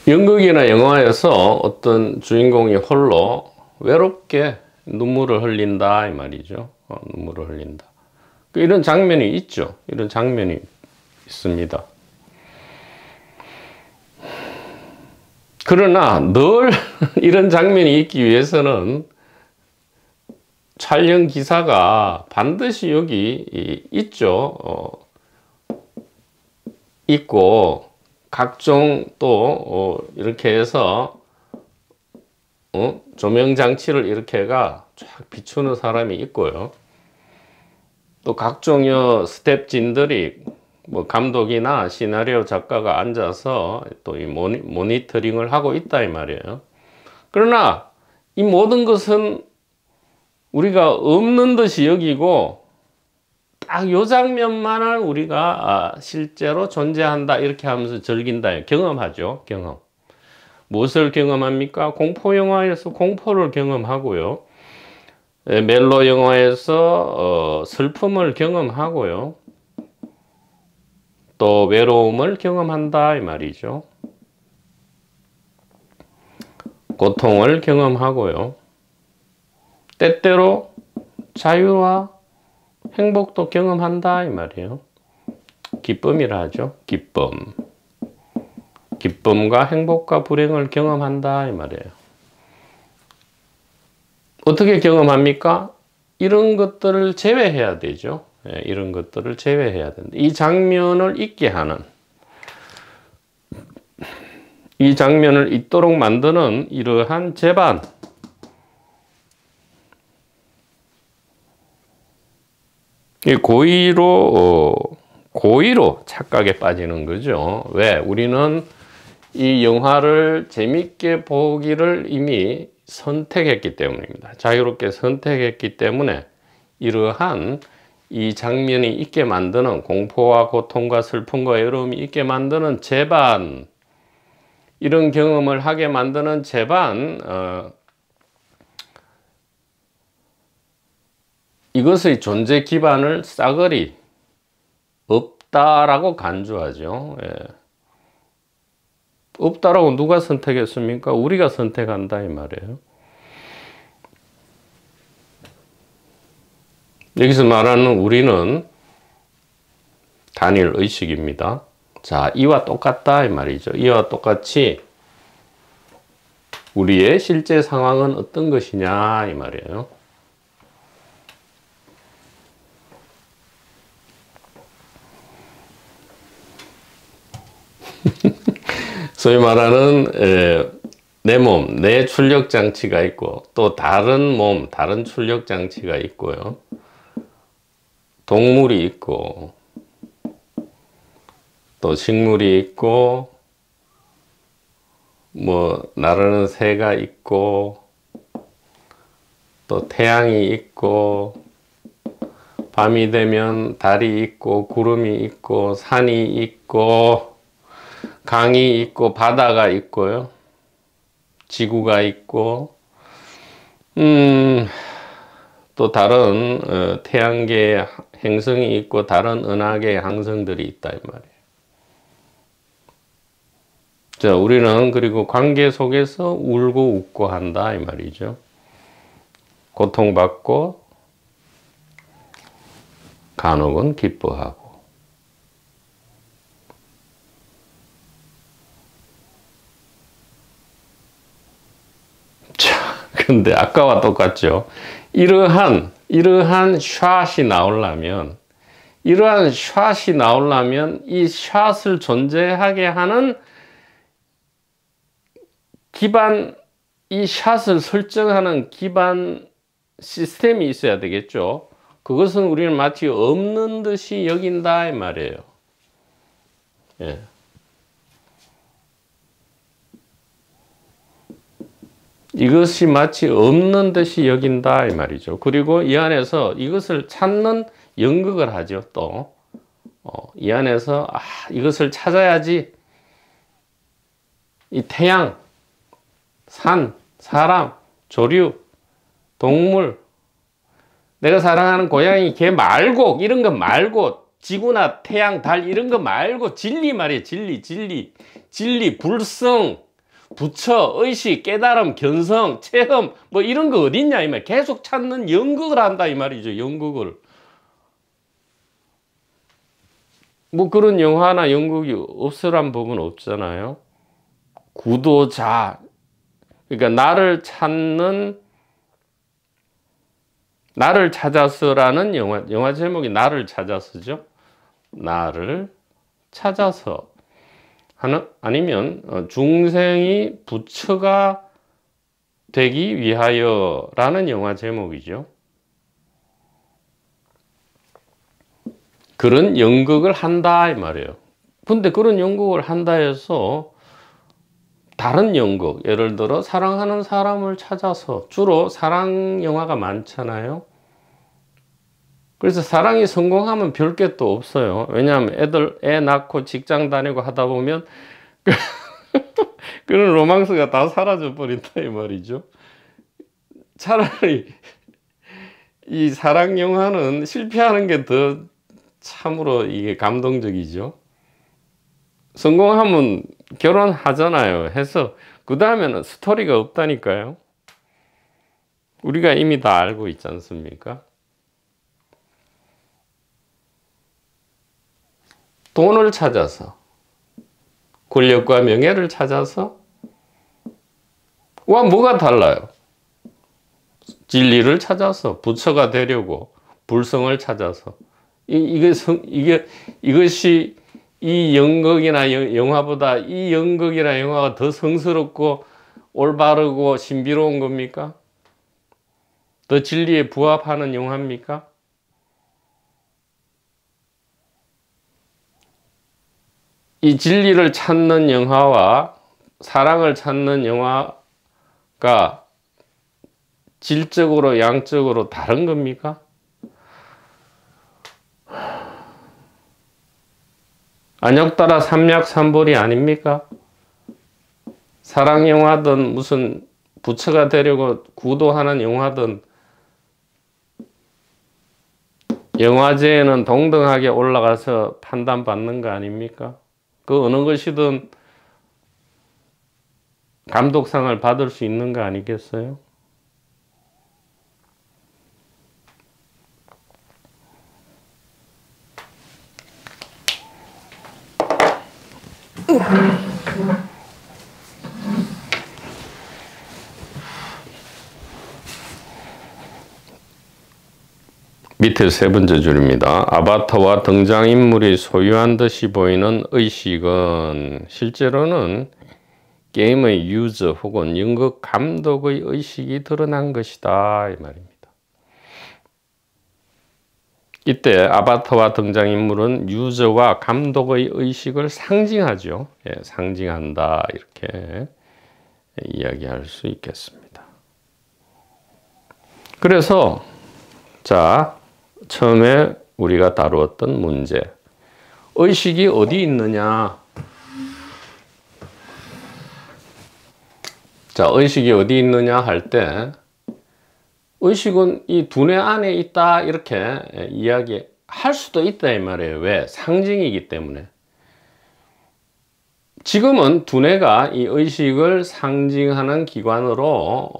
연극이나 영화에서 어떤 주인공이 홀로 외롭게 눈물을 흘린다 이 말이죠. 눈물을 흘린다. 이런 장면이 있죠. 이런 장면이 있습니다. 그러나 늘 이런 장면이 있기 위해서는 촬영 기사가 반드시 여기 있죠. 있고 각종 또 이렇게 해서 조명 장치를 이렇게 가 쫙 비추는 사람이 있고요. 또 각종 스텝진들이 뭐 감독이나 시나리오 작가가 앉아서 또 이 모니터링을 하고 있다 이 말이에요. 그러나 이 모든 것은 우리가 없는 듯이 여기고 딱 요 장면만을 우리가 실제로 존재한다 이렇게 하면서 즐긴다, 경험하죠. 경험. 무엇을 경험합니까? 공포 영화에서 공포를 경험하고요. 멜로 영화에서 슬픔을 경험하고요. 또 외로움을 경험한다 이 말이죠. 고통을 경험하고요. 때때로 자유와 행복도 경험한다 이 말이에요. 기쁨이라 하죠. 기쁨. 기쁨과 행복과 불행을 경험한다 이 말이에요. 어떻게 경험합니까? 이런 것들을 제외해야 되죠. 이런 것들을 제외해야 된다. 이 장면을 있게 하는, 이 장면을 있도록 만드는 이러한 제반, 고의로 착각에 빠지는 거죠. 왜? 우리는 이 영화를 재밌게 보기를 이미 선택했기 때문입니다. 자유롭게 선택했기 때문에 이러한 이 장면이 있게 만드는, 공포와 고통과 슬픔과 외로움이 있게 만드는 제반, 이런 경험을 하게 만드는 제반, 이것의 존재 기반을 싸그리 없다라고 간주하죠. 예. 없다라고 누가 선택했습니까? 우리가 선택한다 이 말이에요. 여기서 말하는 우리는 단일 의식입니다. 자, 이와 똑같다 이 말이죠. 이와 똑같이 우리의 실제 상황은 어떤 것이냐 이 말이에요. 소위 말하는 내 몸, 내 출력 장치가 있고 또 다른 몸, 다른 출력 장치가 있고요. 동물이 있고 또 식물이 있고 뭐 나르는 새가 있고 또 태양이 있고 밤이 되면 달이 있고 구름이 있고 산이 있고 강이 있고 바다가 있고요. 지구가 있고 또 다른 태양계의 행성이 있고 다른 은하계의 항성들이 있다 이 말이에요. 자, 우리는 그리고 관계 속에서 울고 웃고 한다 이 말이죠. 고통받고 간혹은 기뻐하고. 근데 아까와 똑같죠. 이러한 샷이 나오려면 이 샷을 존재하게 하는 기반, 이 샷을 설정하는 기반 시스템이 있어야 되겠죠. 그것은 우리는 마치 없는 듯이 여긴다 이 말이에요. 예. 이것이 마치 없는 듯이 여긴다 이 말이죠. 그리고 이 안에서 이것을 찾는 연극을 하죠. 또 이 안에서 이것을 찾아야지 이 태양, 산, 사람, 조류, 동물, 내가 사랑하는 고양이, 개 말고 이런 거 말고 지구나 태양, 달 이런 거 말고 진리 말이에요. 진리, 불성, 부처, 의식, 깨달음, 견성, 체험 뭐 이런 거 어딨냐 이 말. 계속 찾는 연극을 한다 이 말이죠. 연극을. 뭐 그런 영화나 연극이 없으란 법은 없잖아요. 구도자, 그러니까 나를 찾아서라는 영화 제목이 나를 찾아서죠. 나를 찾아서 아니면 중생이 부처가 되기 위하여라는 영화 제목이죠. 그런 연극을 한다 이 말이에요. 근데 그런 연극을 한다 해서 다른 연극, 예를 들어 사랑하는 사람을 찾아서, 주로 사랑 영화가 많잖아요. 그래서 사랑이 성공하면 별게 또 없어요. 왜냐하면 애 낳고 직장 다니고 하다 보면 그런 로망스가 다 사라져 버린다 이 말이죠. 차라리 이 사랑 영화는 실패하는 게 더 참으로 이게 감동적이죠. 성공하면 결혼하잖아요. 해서 그 다음에는 스토리가 없다니까요. 우리가 이미 다 알고 있지 않습니까? 돈을 찾아서, 권력과 명예를 찾아서, 뭐가 달라요? 진리를 찾아서, 부처가 되려고, 불성을 찾아서. 이것이 이 연극이나 영화보다 이 연극이나 영화가 더 성스럽고 올바르고 신비로운 겁니까? 더 진리에 부합하는 영화입니까? 이 진리를 찾는 영화와 사랑을 찾는 영화가 질적으로 양적으로 다른 겁니까? 안역따라 삼약삼벌이 아닙니까? 사랑 영화든 무슨 부처가 되려고 구도하는 영화든 영화제에는 동등하게 올라가서 판단받는 거 아닙니까? 그 어느 것이든 감독상을 받을 수 있는 거 아니겠어요? 밑에 세 번째 줄입니다. 아바타와 등장인물이 소유한 듯이 보이는 의식은 실제로는 게임의 유저 혹은 연극 감독의 의식이 드러난 것이다 이 말입니다. 이때 아바타와 등장인물은 유저와 감독의 의식을 상징하죠. 예, 상징한다 이렇게 이야기할 수 있겠습니다. 그래서 자, 처음에 우리가 다루었던 문제, 의식이 어디 있느냐? 자, 의식이 어디 있느냐 할 때 의식은 이 두뇌 안에 있다 이렇게 이야기할 수도 있다 이 말이에요. 왜? 상징이기 때문에. 지금은 두뇌가 이 의식을 상징하는 기관으로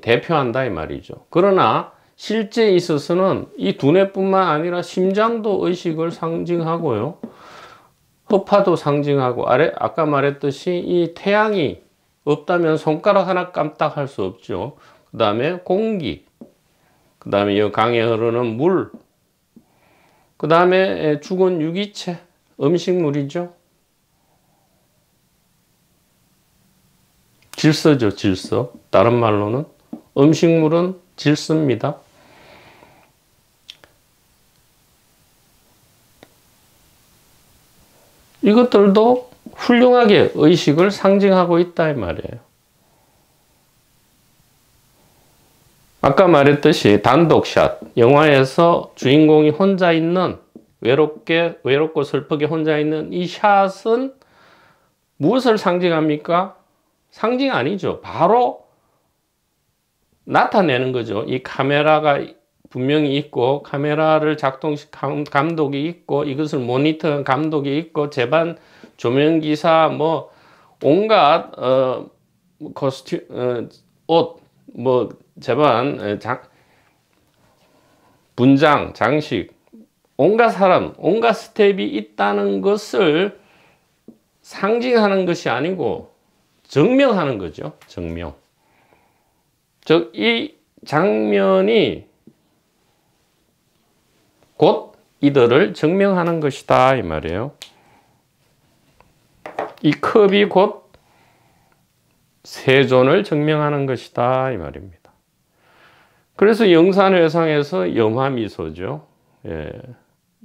대표한다 이 말이죠. 그러나 실제에 있어서는 이 두뇌뿐만 아니라 심장도 의식을 상징하고요. 허파도 상징하고 아까 말했듯이 이 태양이 없다면 손가락 하나 깜빡할 수 없죠. 그 다음에 공기, 그 다음에 이 강에 흐르는 물, 그 다음에 죽은 유기체, 음식물이죠. 질서죠, 질서. 다른 말로는 음식물은 질서입니다. 이것들도 훌륭하게 의식을 상징하고 있다 이 말이에요. 아까 말했듯이 단독샷, 영화에서 주인공이 혼자 있는, 외롭고 슬프게 혼자 있는 이 샷은 무엇을 상징합니까? 상징 아니죠. 바로 나타내는 거죠. 이 카메라가 분명히 있고, 카메라를 감독이 있고, 이것을 모니터한 감독이 있고, 제반 조명기사, 뭐, 온갖, 옷, 뭐, 제반, 분장, 장식, 온갖 사람, 온갖 스텝이 있다는 것을 상징하는 것이 아니고, 증명하는 거죠. 증명. 즉, 이 장면이 곧 이들을 증명하는 것이다 이 말이에요. 이 컵이 곧 세존을 증명하는 것이다 이 말입니다. 그래서 영산회상에서 염화미소죠. 예,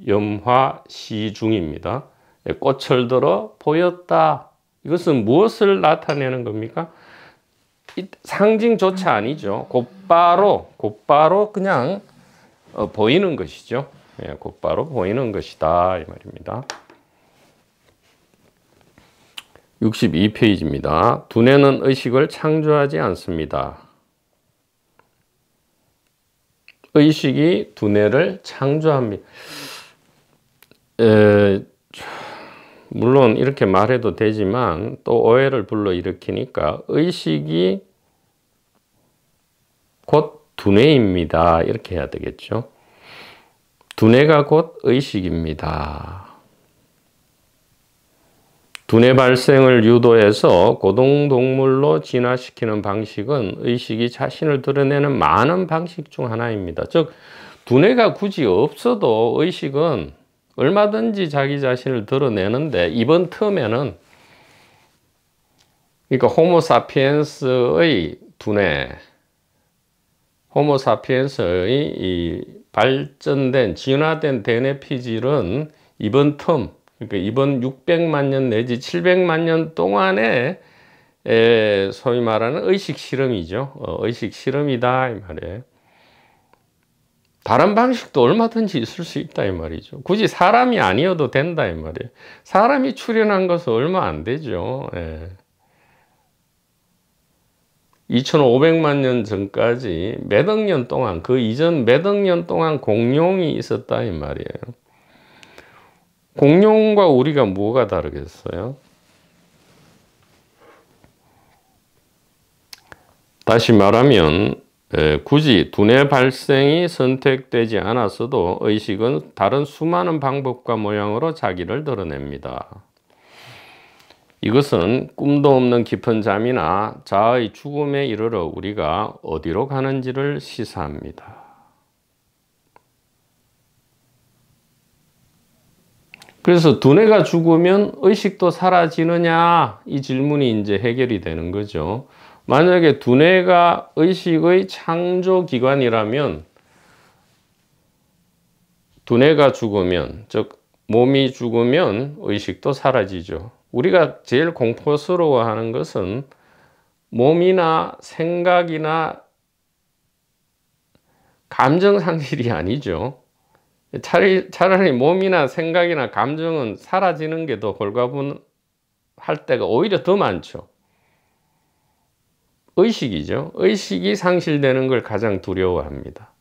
염화시중입니다. 예, 꽃을 들어 보였다. 이것은 무엇을 나타내는 겁니까? 상징조차 아니죠. 곧바로 그냥 보이는 것이죠. 예, 곧바로 보이는 것이다 이 말입니다. 62페이지입니다. 두뇌는 의식을 창조하지 않습니다. 의식이 두뇌를 창조합니다. 물론 이렇게 말해도 되지만 또 오해를 불러일으키니까 의식이 곧 두뇌입니다. 이렇게 해야 되겠죠. 두뇌가 곧 의식입니다. 두뇌 발생을 유도해서 고등동물로 진화시키는 방식은 의식이 자신을 드러내는 많은 방식 중 하나입니다. 즉, 두뇌가 굳이 없어도 의식은 얼마든지 자기 자신을 드러내는데, 이번 텀에는, 그러니까 호모사피엔스의 두뇌, 호모사피엔스의 이 발전된, 진화된 대뇌피질은 이번 텀, 그러니까 이번 600만 년 내지 700만 년 동안에 소위 말하는 의식 실험이죠. 의식 실험이다 이 말이에요. 다른 방식도 얼마든지 있을 수 있다 이 말이죠. 굳이 사람이 아니어도 된다 이 말이에요. 사람이 출현한 것은 얼마 안 되죠. 2500만 년 전까지 몇 억 년 동안, 그 이전 몇 억 년 동안 공룡이 있었다 이 말이에요. 공룡과 우리가 뭐가 다르겠어요? 다시 말하면 굳이 두뇌 발생이 선택되지 않았어도 의식은 다른 수많은 방법과 모양으로 자기를 드러냅니다. 이것은 꿈도 없는 깊은 잠이나 자아의 죽음에 이르러 우리가 어디로 가는지를 시사합니다. 그래서 두뇌가 죽으면 의식도 사라지느냐? 이 질문이 이제 해결이 되는 거죠. 만약에 두뇌가 의식의 창조기관이라면, 두뇌가 죽으면, 즉 몸이 죽으면 의식도 사라지죠. 우리가 제일 공포스러워하는 것은 몸이나 생각이나 감정 상실이 아니죠. 차라리 몸이나 생각이나 감정은 사라지는 게 더 홀가분할 때가 오히려 더 많죠. 의식이죠. 의식이 상실되는 걸 가장 두려워합니다.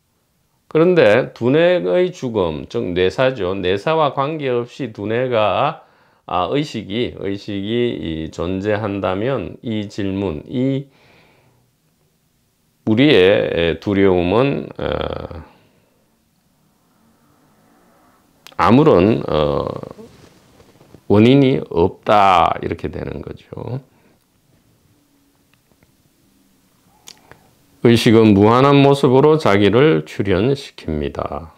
그런데 두뇌의 죽음, 즉 뇌사죠. 뇌사와 관계없이 두뇌가 의식이 존재한다면 이 질문, 이 우리의 두려움은 아무런 원인이 없다 이렇게 되는 거죠. 의식은 무한한 모습으로 자기를 출현시킵니다.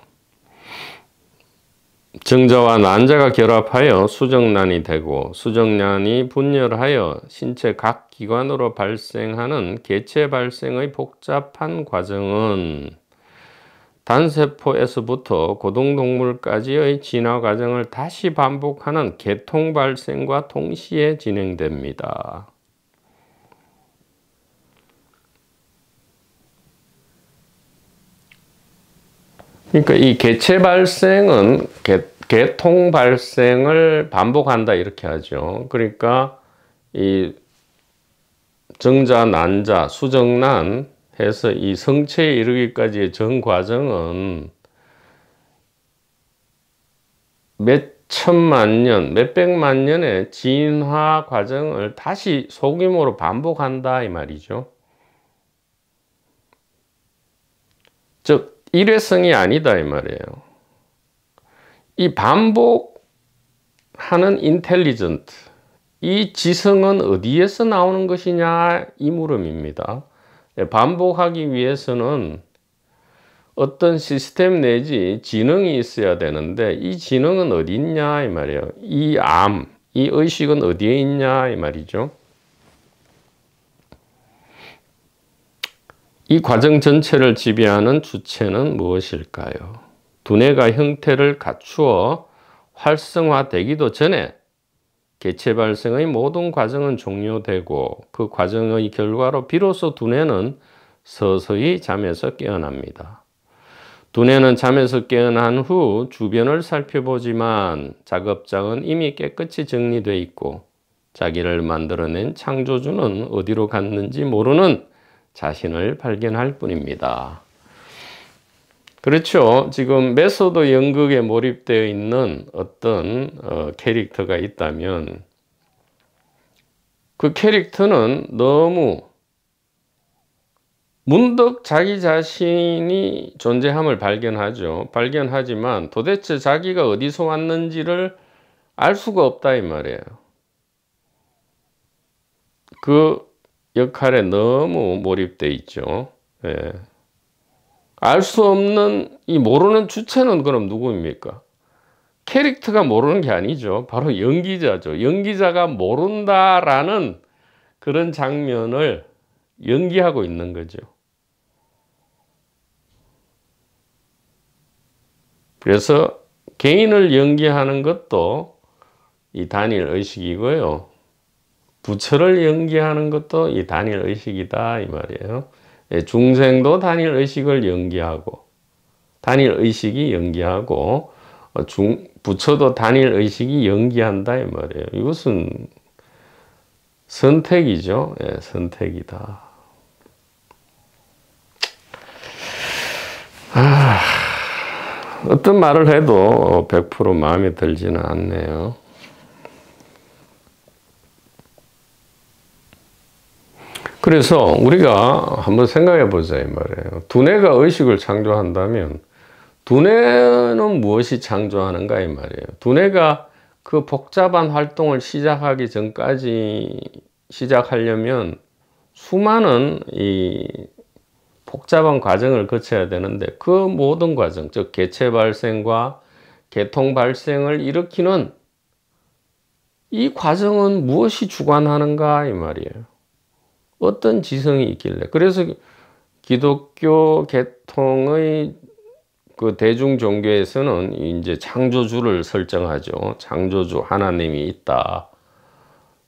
정자와 난자가 결합하여 수정난이 되고 수정난이 분열하여 신체 각 기관으로 발생하는 개체 발생의 복잡한 과정은 단세포에서부터 고등동물까지의 진화 과정을 다시 반복하는 개통 발생과 동시에 진행됩니다. 그러니까 이 개체 발생은 개통 발생을 반복한다 이렇게 하죠. 그러니까 이 정자, 난자, 수정난 해서 이 성체에 이르기까지의 전 과정은 몇 천만 년, 몇 백만 년의 진화 과정을 다시 소규모로 반복한다 이 말이죠. 즉 일회성이 아니다 이 말이에요. 이 반복하는 인텔리전트, 이 지성은 어디에서 나오는 것이냐 이 물음입니다. 반복하기 위해서는 어떤 시스템 내지 지능이 있어야 되는데 이 지능은 어디 있냐 이 말이에요. 이 의식은 어디에 있냐 이 말이죠. 이 과정 전체를 지배하는 주체는 무엇일까요? 두뇌가 형태를 갖추어 활성화되기도 전에 개체 발생의 모든 과정은 종료되고 그 과정의 결과로 비로소 두뇌는 서서히 잠에서 깨어납니다. 두뇌는 잠에서 깨어난 후 주변을 살펴보지만 작업장은 이미 깨끗이 정리되어 있고 자기를 만들어낸 창조주는 어디로 갔는지 모르는 자신을 발견할 뿐입니다. 그렇죠. 지금 메소드 연극에 몰입되어 있는 어떤 캐릭터가 있다면 그 캐릭터는 너무 문득 자기 자신이 존재함을 발견하죠. 발견하지만 도대체 자기가 어디서 왔는지를 알 수가 없다 이 말이에요. 그 역할에 너무 몰입되어 있죠. 예. 알 수 없는 이 모르는 주체는 그럼 누구입니까? 캐릭터가 모르는 게 아니죠. 바로 연기자죠. 연기자가 모른다라는 그런 장면을 연기하고 있는 거죠. 그래서 개인을 연기하는 것도 이 단일 의식이고요. 부처를 연기하는 것도 이 단일 의식이다 이 말이에요. 중생도 단일 의식을 연기하고 단일 의식이 연기하고 부처도 단일 의식이 연기한다 이 말이에요. 이것은 선택이죠. 예, 선택이다. 어떤 말을 해도 100% 마음에 들지는 않네요. 그래서 우리가 한번 생각해 보자 이 말이에요. 두뇌가 의식을 창조한다면 두뇌는 무엇이 창조하는가 이 말이에요. 두뇌가 그 복잡한 활동을 시작하기 전까지 시작하려면 수많은 이 복잡한 과정을 거쳐야 되는데 그 모든 과정, 즉 개체 발생과 개통 발생을 일으키는 이 과정은 무엇이 주관하는가 이 말이에요. 어떤 지성이 있길래. 그래서 기독교 계통의 그 대중 종교에서는 이제 창조주를 설정하죠. 창조주 하나님이 있다.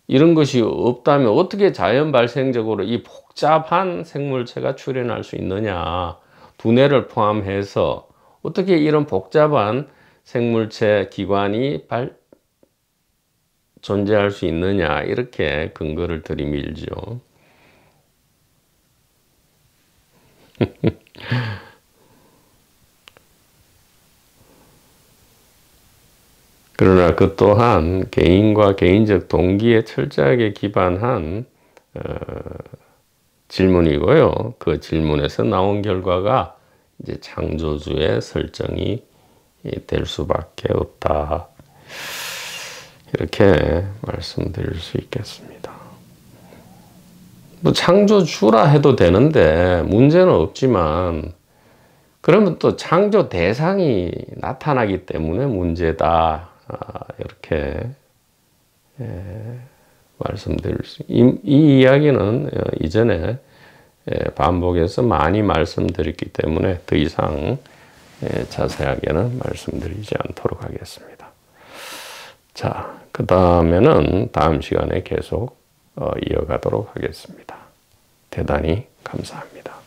이런 것이 없다면 어떻게 자연 발생적으로 이 복잡한 생물체가 출현할 수 있느냐. 두뇌를 포함해서 어떻게 이런 복잡한 생물체 기관이 존재할 수 있느냐. 이렇게 근거를 들이밀죠. 그러나 그 또한 개인과 개인적 동기에 철저하게 기반한 질문이고요. 그 질문에서 나온 결과가 이제 창조주의 설정이 될 수밖에 없다. 이렇게 말씀드릴 수 있겠습니다. 뭐 창조주라 해도 되는데 문제는 없지만 그러면 또 창조 대상이 나타나기 때문에 문제다. 이렇게 말씀드릴 이 이야기는 이전에 반복해서 많이 말씀드렸기 때문에 더 이상 자세하게는 말씀드리지 않도록 하겠습니다. 자, 그 다음에는 다음 시간에 계속 이어가도록 하겠습니다. 대단히 감사합니다.